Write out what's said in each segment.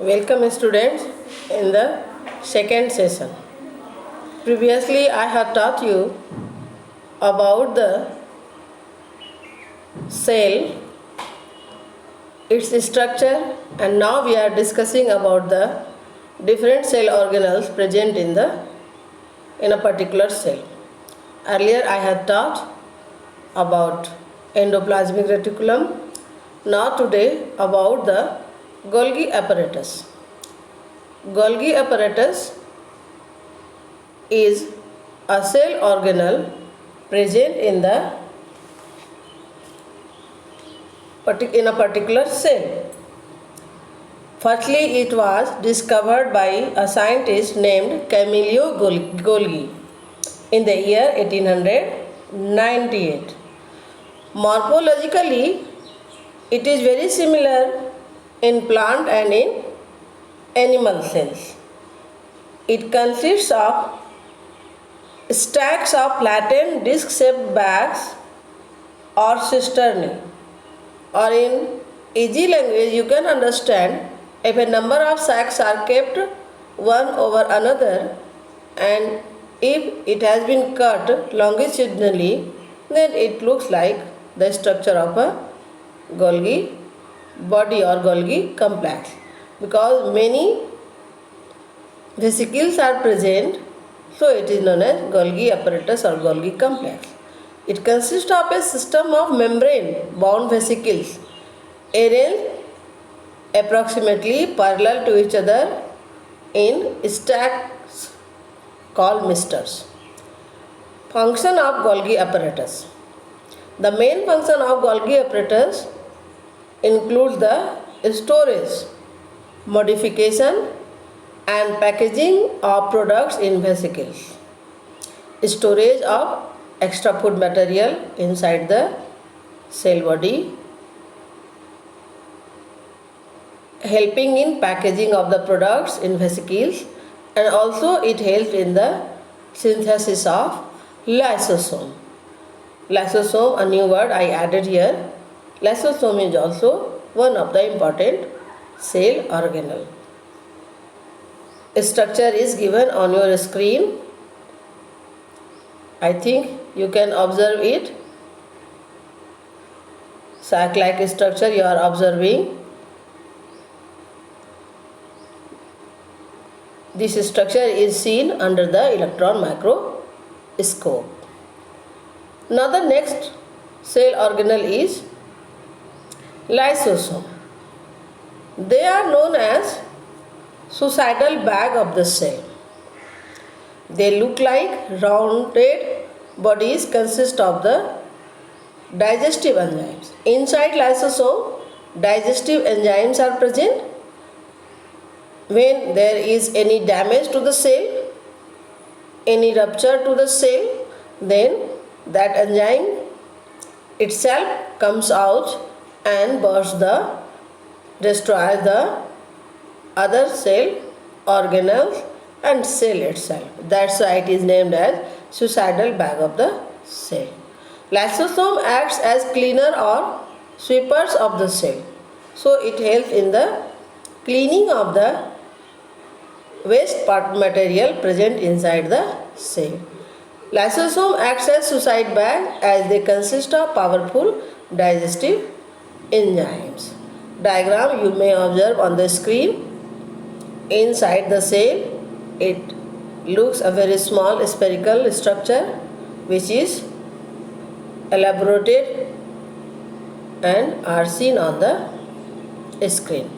Welcome students in the second session. Previously I have taught you about the cell, its structure, and now we are discussing about the different cell organelles present in a particular cell. Earlier I had taught about endoplasmic reticulum. Now today about the Golgi apparatus. Golgi apparatus is a cell organelle present in a particular cell. Firstly, it was discovered by a scientist named Camillo Golgi in the year 1898. Morphologically, it is very similar in plant and in animal cells. It consists of stacks of flattened disc-shaped bags or cisternae, or in easy language you can understand, if a number of sacks are kept one over another and if it has been cut longitudinally, then it looks like the structure of a Golgi body or Golgi complex, because many vesicles are present, so it is known as Golgi apparatus or Golgi complex. It consists of a system of membrane bound vesicles arranged approximately parallel to each other in stacks called misters. Function of Golgi apparatus. The main function of Golgi apparatus includes the storage, modification and packaging of products in vesicles, storage of extra food material inside the cell body, helping in packaging of the products in vesicles, and also it helps in the synthesis of lysosome. Lysosome, a new word I added here. Lysosome is also one of the important cell organelle. Structure is given on your screen. I think you can observe it. Sac-like structure you are observing. This structure is seen under the electron microscope. Now the next cell organelle is lysosome. They are known as suicidal bag of the cell. They look like rounded bodies consist of the digestive enzymes. Inside lysosome, digestive enzymes are present. When there is any damage to the cell, any rupture to the cell, then that enzyme itself comes out and destroys the other cell organelles and cell itself. That's why it is named as suicidal bag of the cell. Lysosome acts as cleaner or sweepers of the cell. So it helps in the cleaning of the waste part material present inside the cell. Lysosome acts as suicide bag as they consist of powerful digestive enzymes. Diagram you may observe on the screen. Inside the cell, it looks a very small spherical structure which is elaborated and are seen on the screen.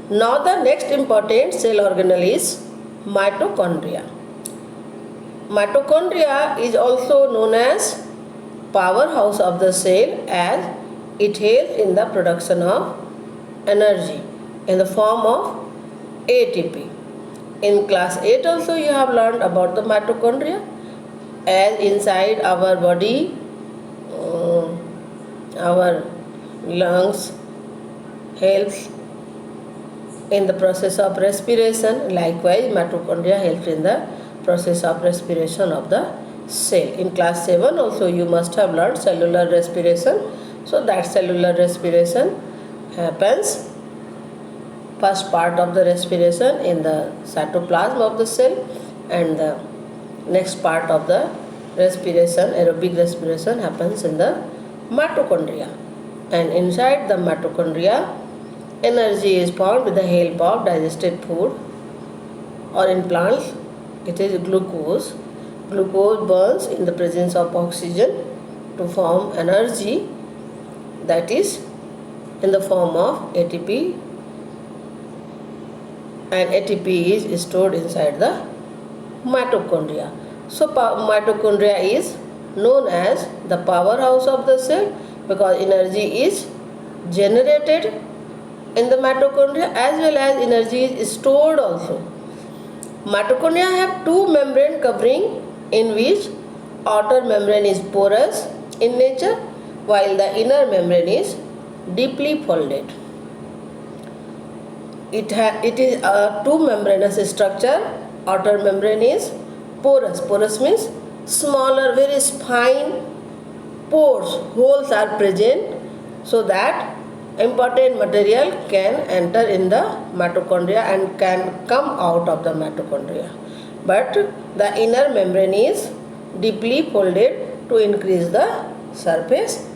Now the next important cell organelle is mitochondria. Mitochondria is also known as powerhouse of the cell, as it helps in the production of energy in the form of ATP. In class 8 also you have learned about the mitochondria, as inside our body, our lungs helps in the process of respiration. Likewise, mitochondria helps in the process of respiration of the cell. In class 7 also you must have learned cellular respiration. So that cellular respiration happens first part of the respiration in the cytoplasm of the cell, and the next part of the respiration, aerobic respiration, happens in the mitochondria. And inside the mitochondria, energy is found with the help of digested food, or in plants it is glucose. Glucose burns in the presence of oxygen to form energy, that is in the form of ATP, and ATP is stored inside the mitochondria. So mitochondria is known as the powerhouse of the cell because energy is generated in the mitochondria as well as energy is stored also. Mitochondria have two membrane covering, in which outer membrane is porous in nature while the inner membrane is deeply folded. It is a two membranous structure. Outer membrane is porous. Porous means smaller, very fine pores, holes are present so that important material can enter in the mitochondria and can come out of the mitochondria. But the inner membrane is deeply folded to increase the surface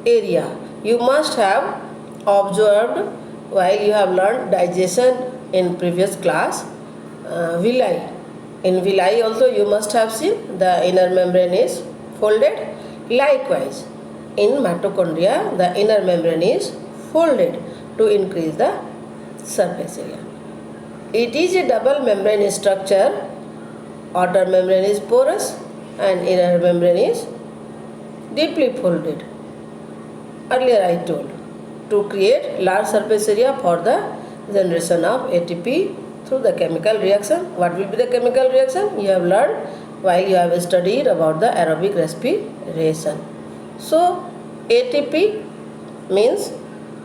area. You must have observed while you have learned digestion in previous class, villi. In villi also you must have seen the inner membrane is folded. Likewise, in mitochondria the inner membrane is folded to increase the surface area. It is a double membrane structure. Outer membrane is porous and inner membrane is deeply folded. Earlier I told, to create large surface area for the generation of ATP through the chemical reaction. What will be the chemical reaction? You have learned while you have studied about the aerobic respiration. So ATP means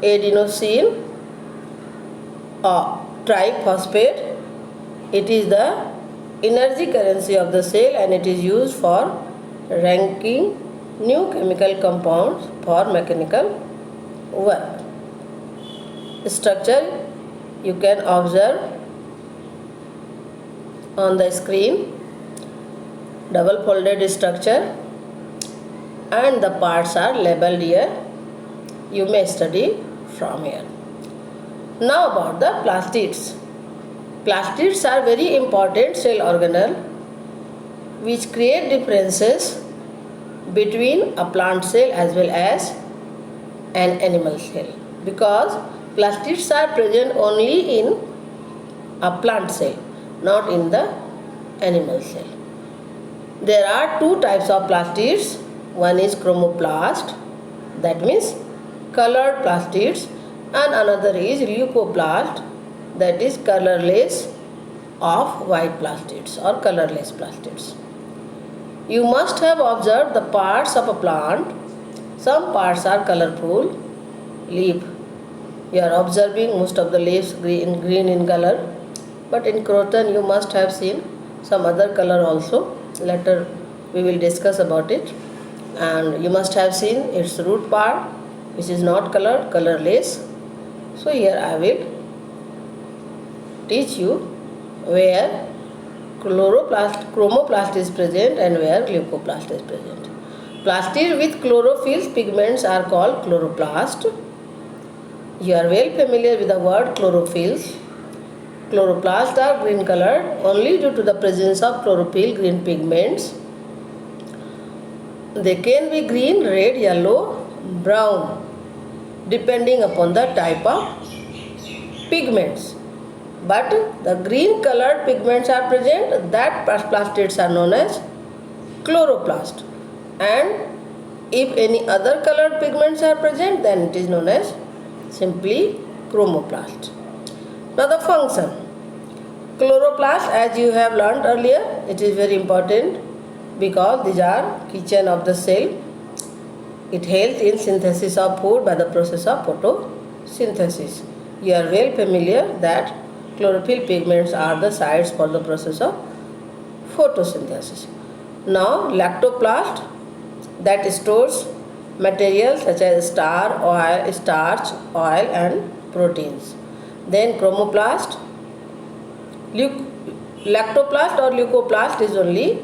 adenosine triphosphate. It is the energy currency of the cell and it is used for ranking new chemical compounds for mechanical work. Structure you can observe on the screen. Double folded structure and the parts are labeled here. You may study from here. Now about the plastids. Plastids are very important cell organelle which create differences between a plant cell as well as an animal cell, because plastids are present only in a plant cell, not in the animal cell. There are two types of plastids. One is chromoplast, that means colored plastids, and another is leucoplast, that is colorless of white plastids or colorless plastids. You must have observed the parts of a plant. Some parts are colorful. Leaf, you are observing most of the leaves green in color, but in croton you must have seen some other color also. Later we will discuss about it. And you must have seen its root part, which is not colored, colorless. So here I will teach you where chromoplast is present and where leucoplast is present. Plastids with chlorophyll pigments are called chloroplast. You are well familiar with the word chlorophylls. Chloroplasts are green colored only due to the presence of chlorophyll green pigments. They can be green, red, yellow, brown depending upon the type of pigments. But the green colored pigments are present, that plastids are known as chloroplast. And if any other colored pigments are present, then it is known as simply chromoplast. Now the function. Chloroplast, as you have learned earlier, it is very important because these are kitchen of the cell. It helps in synthesis of food by the process of photosynthesis. You are well familiar that chlorophyll pigments are the sites for the process of photosynthesis. Now lactoplast, that stores materials such as starch, oil and proteins. Then chromoplast, lactoplast or leucoplast is only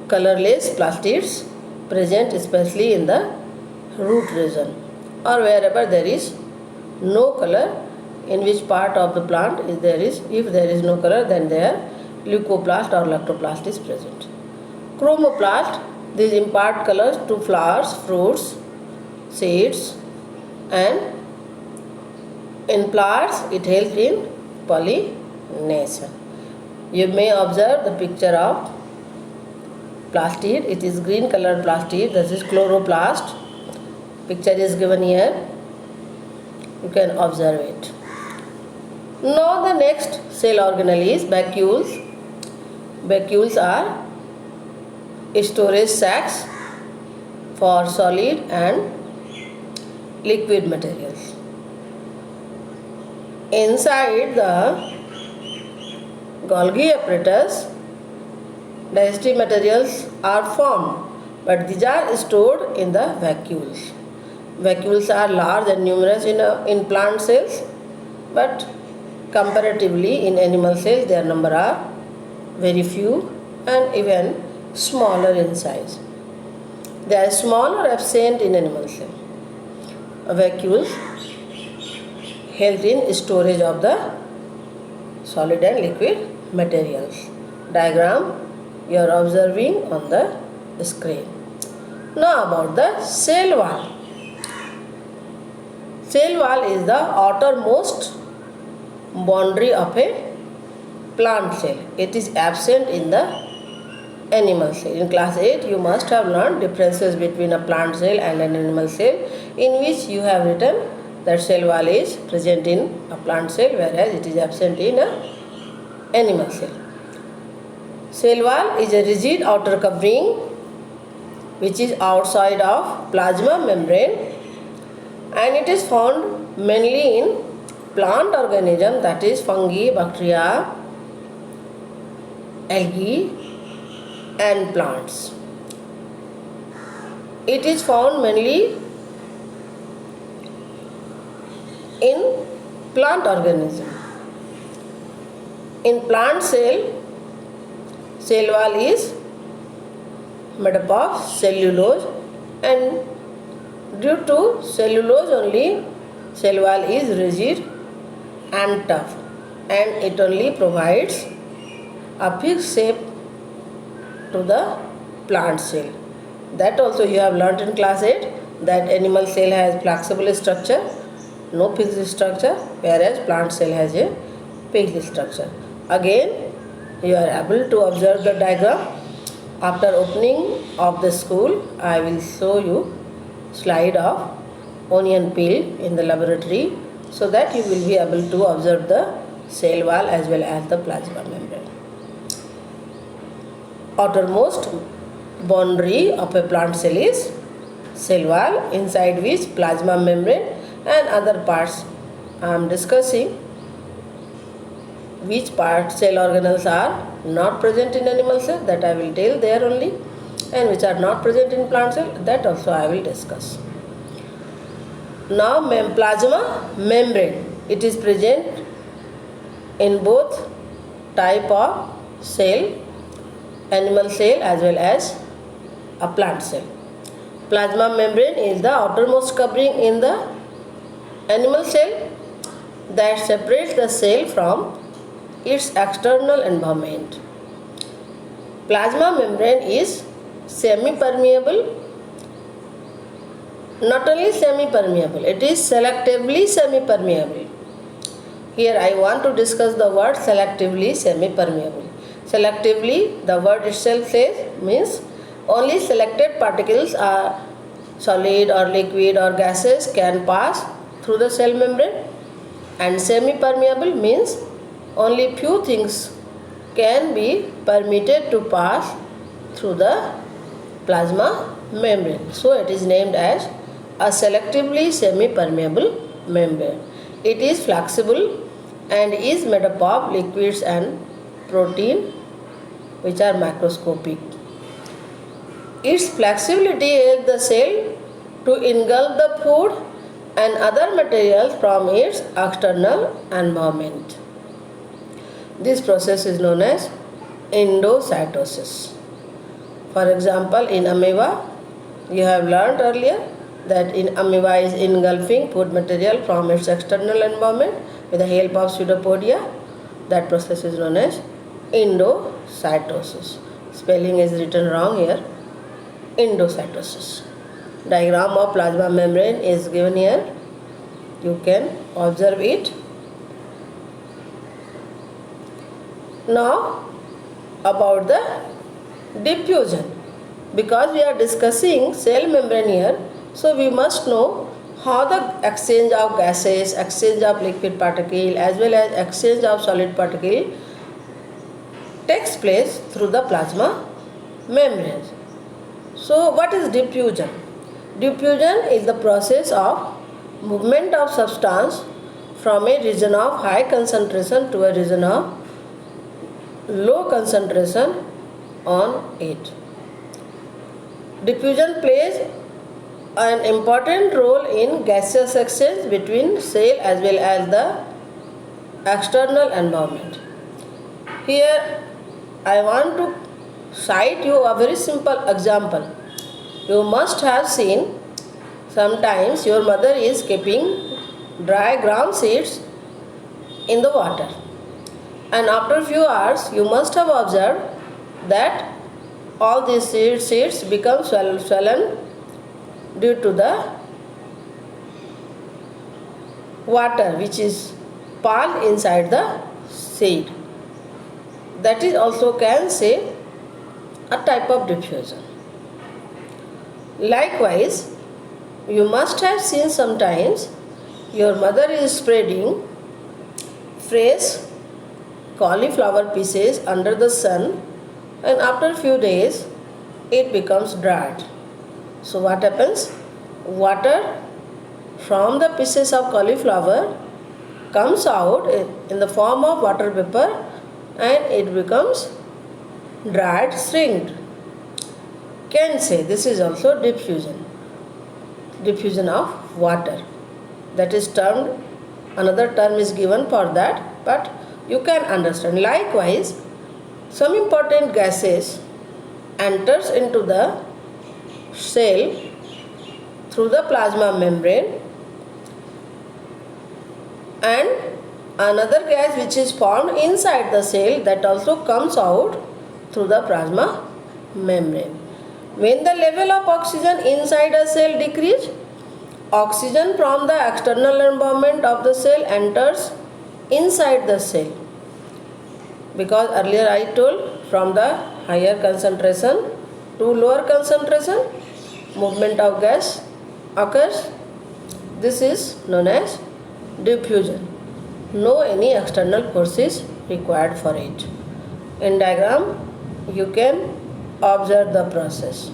colorless plastids present especially in the root region or wherever there is no color, in which part of the plant if there is no color, then there leucoplast or lactoplast is present. Chromoplast, these impart colors to flowers, fruits, seeds, and in plants it helps in pollination. You may observe the picture of plastid. It is green colored plastid. This is chloroplast. Picture is given here. You can observe it. Now the next cell organelle is vacuoles. Vacuoles are storage sacs for solid and liquid materials. Inside the Golgi apparatus, digestive materials are formed, but these are stored in the vacuoles. Vacuoles are large and numerous in plant cells, but comparatively in animal cells their number are very few and even smaller in size. They are small or absent in animal cells. Vacuoles help in storage of the solid and liquid materials. Diagram you are observing on the screen. Now about the cell wall. Cell wall is the outermost boundary of a plant cell. It is absent in the animal cell. In class 8 you must have learned differences between a plant cell and an animal cell, in which you have written that cell wall is present in a plant cell whereas it is absent in an animal cell. Cell wall is a rigid outer covering which is outside of plasma membrane, and it is found mainly in plant organism, that is fungi, bacteria, algae and plants. It is found mainly in plant organism. In plant cell, cell wall is made up of cellulose, and due to cellulose only cell wall is rigid and tough, and it only provides a fixed shape to the plant cell. That also you have learnt in class 8, that animal cell has flexible structure, no fixed structure, whereas plant cell has a fixed structure. Again you are able to observe the diagram. After opening of the school, I will show you slide of onion peel in the laboratory, so that you will be able to observe the cell wall as well as the plasma membrane. Outermost boundary of a plant cell is cell wall, inside which plasma membrane and other parts I am discussing. Which part cell organelles are not present in animal cell, that I will tell there only, and which are not present in plant cell, that also I will discuss. Now plasma membrane, it is present in both type of cell, animal cell as well as a plant cell. Plasma membrane is the outermost covering in the animal cell that separates the cell from its external environment. Plasma membrane is semi-permeable. Not only semi-permeable, it is selectively semi-permeable. Here I want to discuss the word selectively semi-permeable. Selectively, the word itself says, means only selected particles are solid or liquid or gases can pass through the cell membrane, and semi-permeable means only few things can be permitted to pass through the plasma membrane. So it is named as a selectively semi-permeable membrane. It is flexible and is made up of liquids and protein which are macroscopic. Its flexibility helps the cell to engulf the food and other materials from its external environment. This process is known as endocytosis. For example, in amoeba, you have learned earlier that in amoeba is engulfing food material from its external environment with the help of pseudopodia. That process is known as endocytosis. Spelling is written wrong here. Endocytosis. Diagram of plasma membrane is given here. You can observe it. Now about the diffusion. Because we are discussing cell membrane here, so we must know how the exchange of gases, exchange of liquid particle as well as exchange of solid particle takes place through the plasma membrane. So what is diffusion? Diffusion is the process of movement of substance from a region of high concentration to a region of low concentration on it. Diffusion plays an important role in gaseous exchange between cell as well as the external environment. Here I want to cite you a very simple example. You must have seen sometimes your mother is keeping dry gram seeds in the water, and after a few hours you must have observed that all these seeds become swollen due to the water which is poured inside the seed. That is also can say a type of diffusion. Likewise, you must have seen sometimes your mother is spreading fresh cauliflower pieces under the sun, and after a few days it becomes dried. So what happens? Water from the pieces of cauliflower comes out in the form of water vapor and it becomes dried, shrinked. Can say this is also diffusion. Diffusion of water. That is termed, another term is given for that, but you can understand. Likewise, some important gases enters into the cell through the plasma membrane, and another gas which is formed inside the cell that also comes out through the plasma membrane. When the level of oxygen inside a cell decreases, oxygen from the external environment of the cell enters inside the cell. Because earlier I told, from the higher concentration to lower concentration, movement of gas occurs. This is known as diffusion. No any external force is required for it. In diagram, you can observe the process.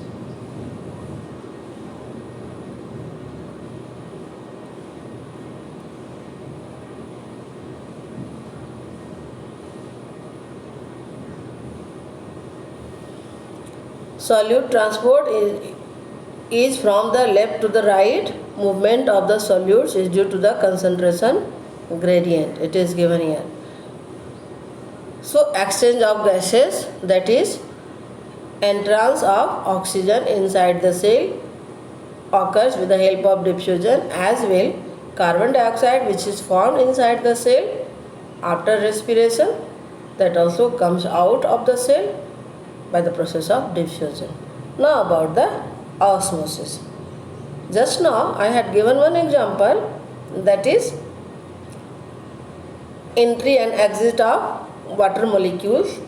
Solute transport is from the left to the right. Movement of the solutes is due to the concentration gradient. It is given here. So exchange of gases, that is entrance of oxygen inside the cell, occurs with the help of diffusion, as well carbon dioxide which is formed inside the cell after respiration, that also comes out of the cell by the process of diffusion. Now about the osmosis. Just now I had given one example, that is entry and exit of water molecules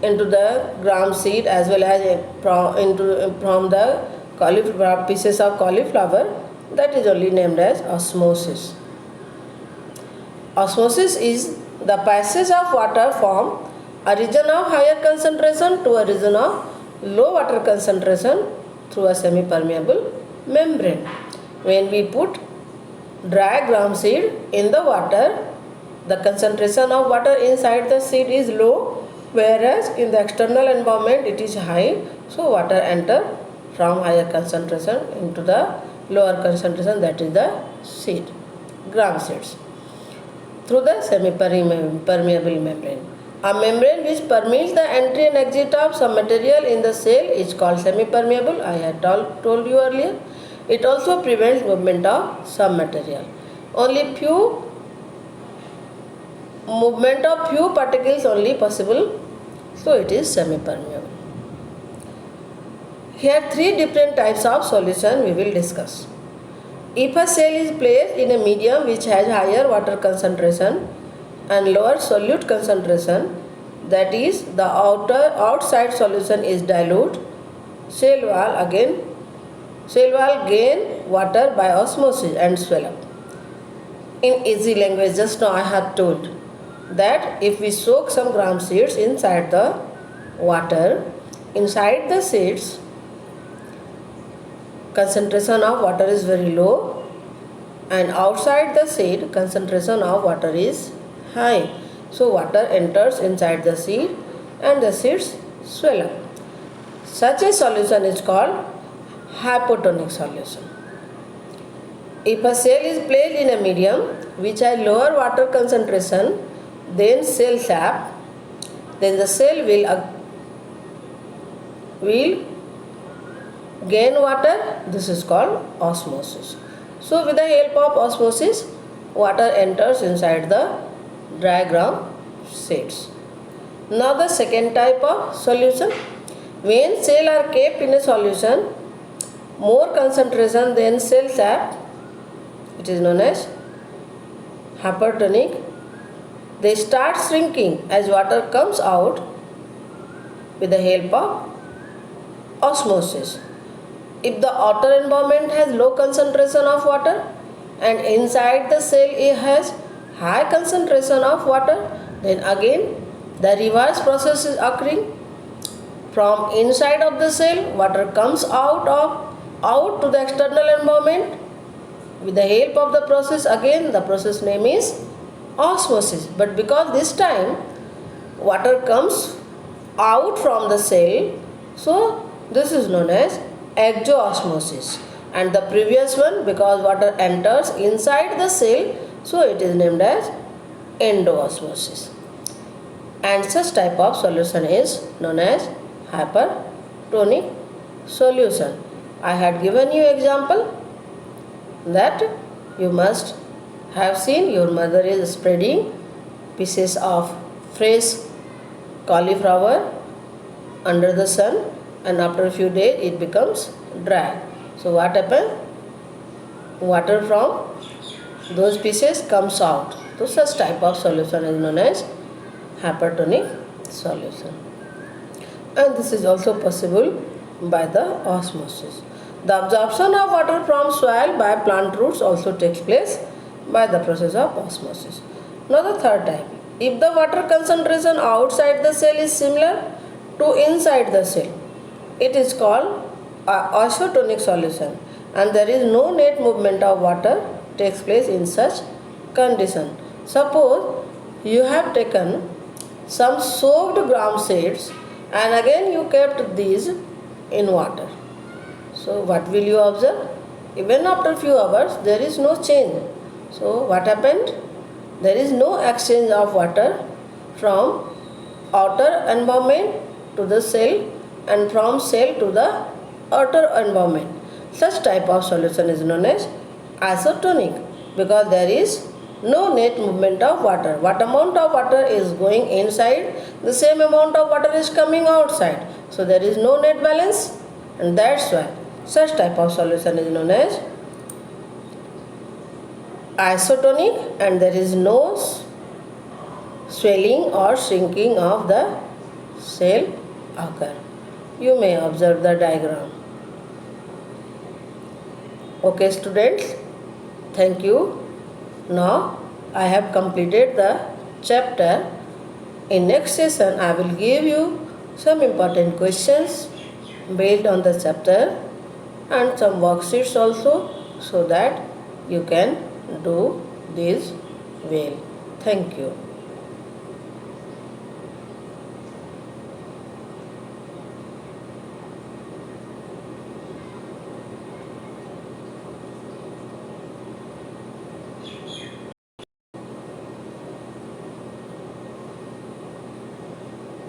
into the gram seed as well as from the pieces of cauliflower, that is only named as osmosis. Osmosis is the passage of water from a region of higher concentration to a region of low water concentration through a semi-permeable membrane. When we put dry gram seed in the water, the concentration of water inside the seed is low, whereas in the external environment it is high. So water enter from higher concentration into the lower concentration, that is the seed, gram seeds, through the semi-permeable membrane. A membrane which permits the entry and exit of some material in the cell is called semi-permeable. I had told you earlier. It also prevents movement of some material. Only movement of few particles only possible, so it is semi-permeable. Here three different types of solution we will discuss. If a cell is placed in a medium which has higher water concentration and lower solute concentration, that is the outside solution is dilute, cell wall gain water by osmosis and swell up. In easy language, just now I have told that if we soak some gram seeds inside the water, inside the seeds concentration of water is very low and outside the seed concentration of water is high. So water enters inside the seed and the seeds swell up. Such a solution is called hypotonic solution. If a cell is placed in a medium which has lower water concentration than cell sap, then the cell will gain water. This is called osmosis. So with the help of osmosis, water enters inside the dry gram seeds. Now the second type of solution, when cells are kept in a solution more concentration than cell sap, it is known as hypertonic. They start shrinking as water comes out with the help of osmosis. If the outer environment has low concentration of water and inside the cell it has high concentration of water, then again the reverse process is occurring. From inside of the cell, water comes out to the external environment. With the help of the process, again the process name is osmosis. But because this time water comes out from the cell, so this is known as exoosmosis. And the previous one, because water enters inside the cell, so it is named as endoosmosis. And such type of solution is known as hypertonic solution. I had given you example that you must have seen your mother is spreading pieces of fresh cauliflower under the sun, and after a few days it becomes dry. So what happens? Water from those pieces comes out. So such type of solution is known as hypertonic solution. And this is also possible by the osmosis. The absorption of water from soil by plant roots also takes place by the process of osmosis. Now the third type. If the water concentration outside the cell is similar to inside the cell, it is called isotonic solution, and there is no net movement of water takes place in such condition. Suppose you have taken some soaked gram seeds and again you kept these in water. So what will you observe? Even after few hours there is no change. So what happened? There is no exchange of water from outer environment to the cell and from cell to the outer environment. Such type of solution is known as isotonic, because there is no net movement of water. What amount of water is going inside, the same amount of water is coming outside. So there is no net balance, and that's why such type of solution is known as isotonic, and there is no swelling or shrinking of the cell occur. You may observe the diagram. Okay students, thank you. Now I have completed the chapter. In next session I will give you some important questions based on the chapter and some worksheets also, so that you can do this well. Thank you.